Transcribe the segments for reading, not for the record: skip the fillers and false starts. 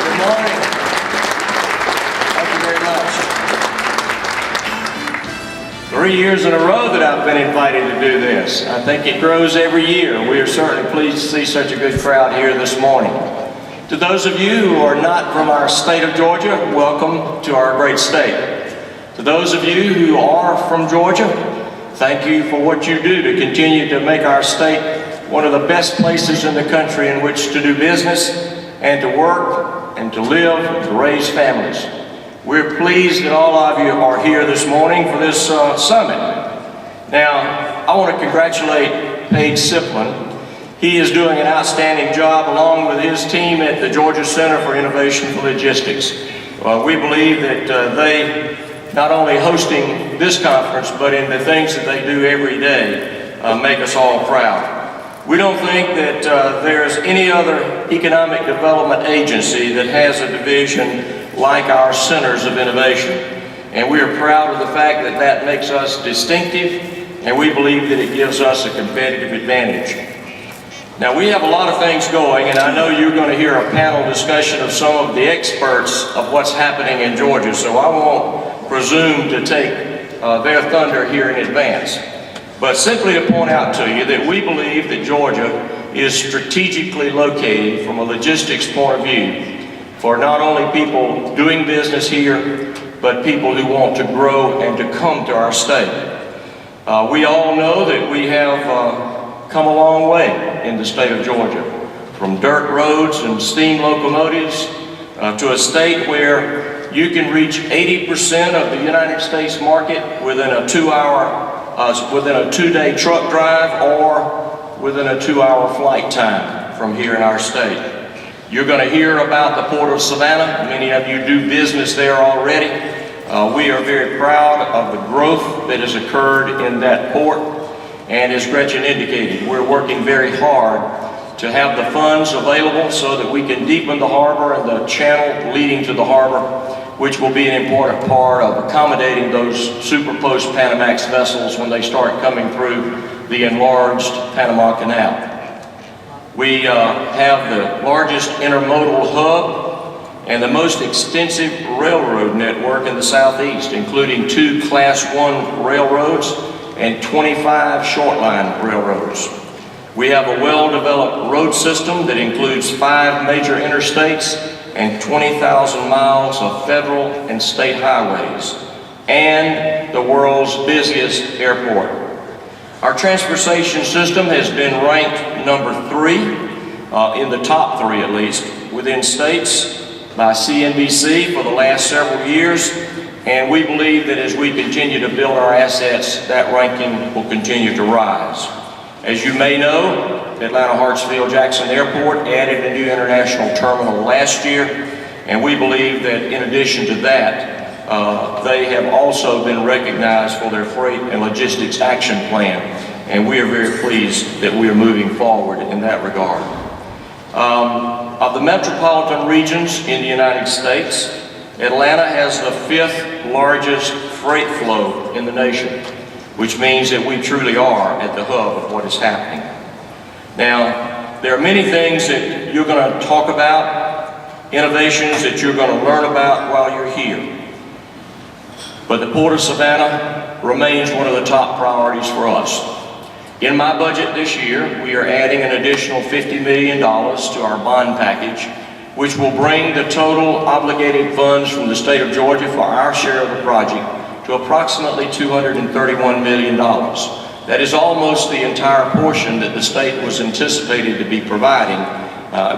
Good morning. Thank you very much. 3 years in a row that I've been invited to do this. I think it grows every year. We are certainly pleased to see such a good crowd here this morning. To those of you who are not from our state of Georgia, welcome to our great state. To those of you who are from Georgia, thank you for what you do to continue to make our state one of the best places in the country in which to do business and to work and to live and to raise families. We're pleased that all of you are here this morning for this summit. Now, I want to congratulate Paige Siplin. He is doing an outstanding job along with his team at the Georgia Center for Innovation for Logistics. We believe that they, not only hosting this conference, but in the things that they do every day, make us all proud. We don't think that there's any other economic development agency that has a division like our Centers of Innovation. And we are proud of the fact that that makes us distinctive, and we believe that it gives us a competitive advantage. Now, we have a lot of things going, and I know you're going to hear a panel discussion of some of the experts of what's happening in Georgia, so I won't presume to take their thunder here in advance. But simply to point out to you that we believe that Georgia is strategically located from a logistics point of view for not only people doing business here, but people who want to grow and to come to our state. We all know that we have come a long way in the state of Georgia, from dirt roads and steam locomotives to a state where you can reach 80% of the United States market within a 2-day truck drive or within a 2-hour flight time from here in our state. You're going to hear about the Port of Savannah. Many of you do business there already. We are very proud of the growth that has occurred in that port. And as Gretchen indicated, we're working very hard to have the funds available so that we can deepen the harbor and the channel leading to the harbor, which will be an important part of accommodating those Super Post-Panamax vessels when they start coming through the enlarged Panama Canal. We have the largest intermodal hub and the most extensive railroad network in the Southeast, including 2 Class 1 railroads and 25 short-line railroads. We have a well-developed road system that includes 5 major interstates and 20,000 miles of federal and state highways, and the world's busiest airport. Our transportation system has been ranked number 3, in the top 3 at least, within states by CNBC for the last several years, and we believe that as we continue to build our assets, that ranking will continue to rise. As you may know, Atlanta-Hartsfield-Jackson Airport added a new international terminal last year, and we believe that in addition to that, they have also been recognized for their freight and logistics action plan, and we are very pleased that we are moving forward in that regard. Of the metropolitan regions in the United States, Atlanta has the 5th largest freight flow in the nation, which means that we truly are at the hub of what is happening. Now, there are many things that you're going to talk about, innovations that you're going to learn about while you're here. But the Port of Savannah remains one of the top priorities for us. In my budget this year, we are adding an additional $50 million to our bond package, which will bring the total obligated funds from the state of Georgia for our share of the project to approximately $231 million. That is almost the entire portion that the state was anticipated to be providing.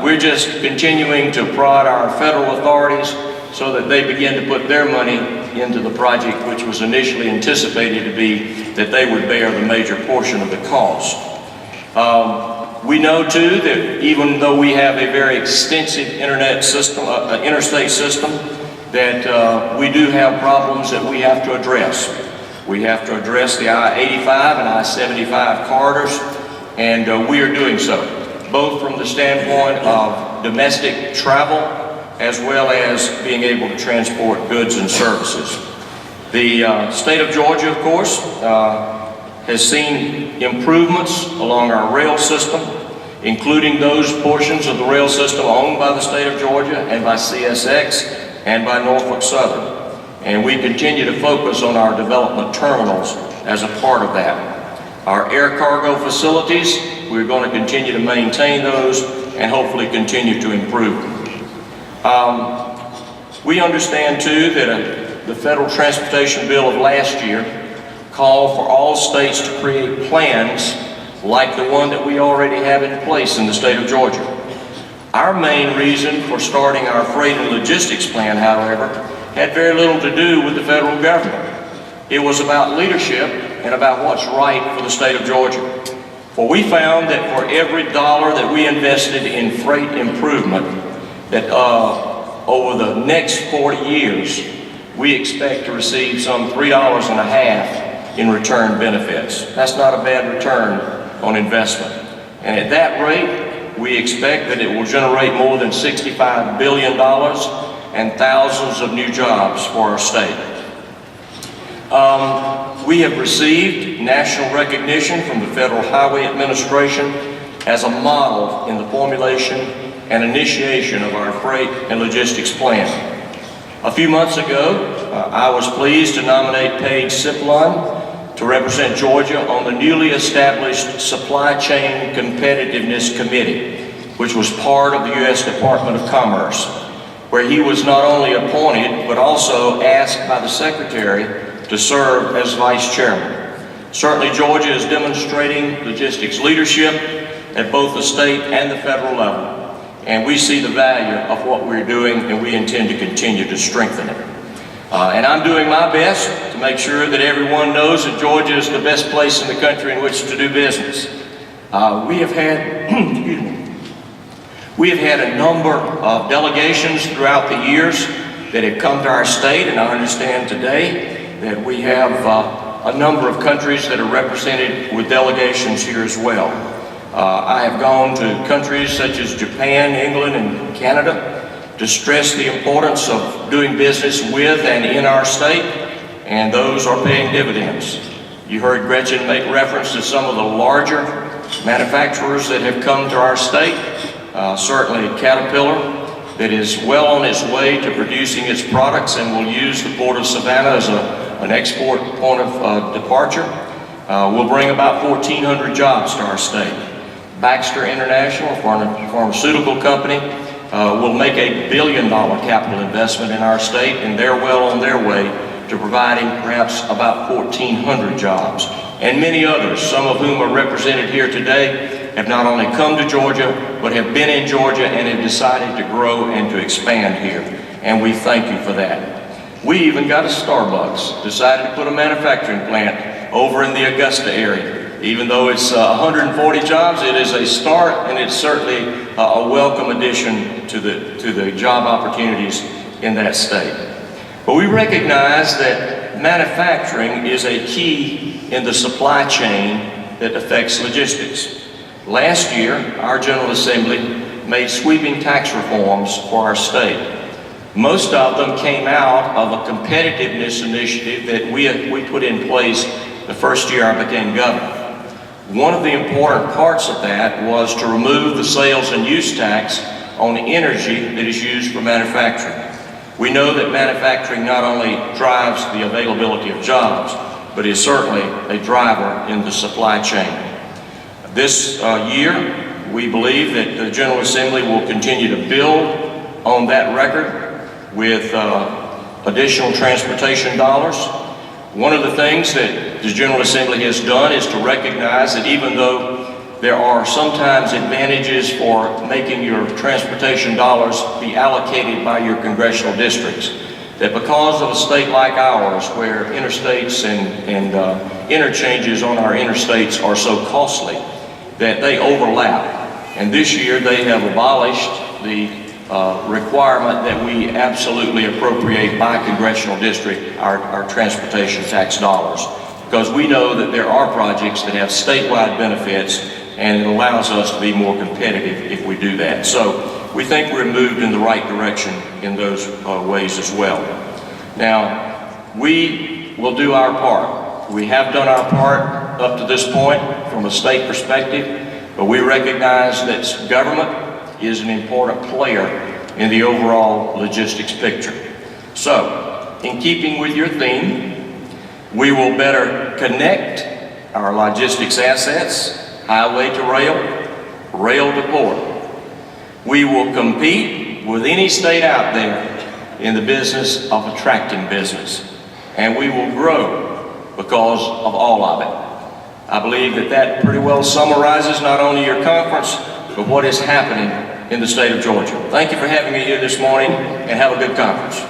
We're just continuing to prod our federal authorities so that they begin to put their money into the project, which was initially anticipated to be that they would bear the major portion of the cost. We know too that even though we have a very extensive interstate system, that we do have problems that we have to address. We have to address the I-85 and I-75 corridors, and we are doing so, both from the standpoint of domestic travel as well as being able to transport goods and services. The state of Georgia, of course, has seen improvements along our rail system, including those portions of the rail system owned by the state of Georgia and by CSX and by Norfolk Southern. And we continue to focus on our development terminals as a part of that. Our air cargo facilities, we're going to continue to maintain those and hopefully continue to improve them. We understand too that the federal transportation bill of last year called for all states to create plans like the one that we already have in place in the state of Georgia. Our main reason for starting our freight and logistics plan, however, had very little to do with the federal government. It was about leadership and about what's right for the state of Georgia. For we found that for every dollar that we invested in freight improvement, that over the next 40 years, we expect to receive some $3.50 in return benefits. That's not a bad return on investment. And at that rate, we expect that it will generate more than $65 billion and thousands of new jobs for our state. We have received national recognition from the Federal Highway Administration as a model in the formulation and initiation of our freight and logistics plan. A few months ago, I was pleased to nominate Paige Cipollone to represent Georgia on the newly established Supply Chain Competitiveness Committee, which was part of the U.S. Department of Commerce, where he was not only appointed, but also asked by the Secretary to serve as Vice Chairman. Certainly Georgia is demonstrating logistics leadership at both the state and the federal level, and we see the value of what we're doing, and we intend to continue to strengthen it. And I'm doing my best to make sure that everyone knows that Georgia is the best place in the country in which to do business. We have had a number of delegations throughout the years that have come to our state, and I understand today that we have a number of countries that are represented with delegations here as well. I have gone to countries such as Japan, England, and Canada to stress the importance of doing business with and in our state, and those are paying dividends. You heard Gretchen make reference to some of the larger manufacturers that have come to our state. Certainly Caterpillar, that is well on its way to producing its products and will use the Port of Savannah as an export point of departure, will bring about 1,400 jobs to our state. Baxter International, a pharmaceutical company, will make $1 billion capital investment in our state, and they're well on their way to providing perhaps about 1,400 jobs. And many others, some of whom are represented here today, have not only come to Georgia, but have been in Georgia and have decided to grow and to expand here. And we thank you for that. We even got a Starbucks, decided to put a manufacturing plant over in the Augusta area. Even though it's 140 jobs, it is a start, and it's certainly a welcome addition to the job opportunities in that state. But we recognize that manufacturing is a key in the supply chain that affects logistics. Last year, our General Assembly made sweeping tax reforms for our state. Most of them came out of a competitiveness initiative that we put in place the first year I became governor. One of the important parts of that was to remove the sales and use tax on energy that is used for manufacturing. We know that manufacturing not only drives the availability of jobs, but is certainly a driver in the supply chain. This year, we believe that the General Assembly will continue to build on that record with additional transportation dollars. One of the things that the General Assembly has done is to recognize that even though there are sometimes advantages for making your transportation dollars be allocated by your congressional districts, that because of a state like ours where interstates and interchanges on our interstates are so costly, that they overlap. And this year they have abolished the requirement that we absolutely appropriate by congressional district our transportation tax dollars, because we know that there are projects that have statewide benefits, and it allows us to be more competitive if we do that. So we think we're moved in the right direction in those ways as well. Now, we will do our part. We have done our part up to this point from a state perspective. but we recognize that government is an important player in the overall logistics picture. So, in keeping with your theme, we will better connect our logistics assets, highway to rail, rail to port. We will compete with any state out there in the business of attracting business, and we will grow because of all of it. I believe that pretty well summarizes not only your conference, but what is happening in the state of Georgia. Thank you for having me here this morning, and have a good conference.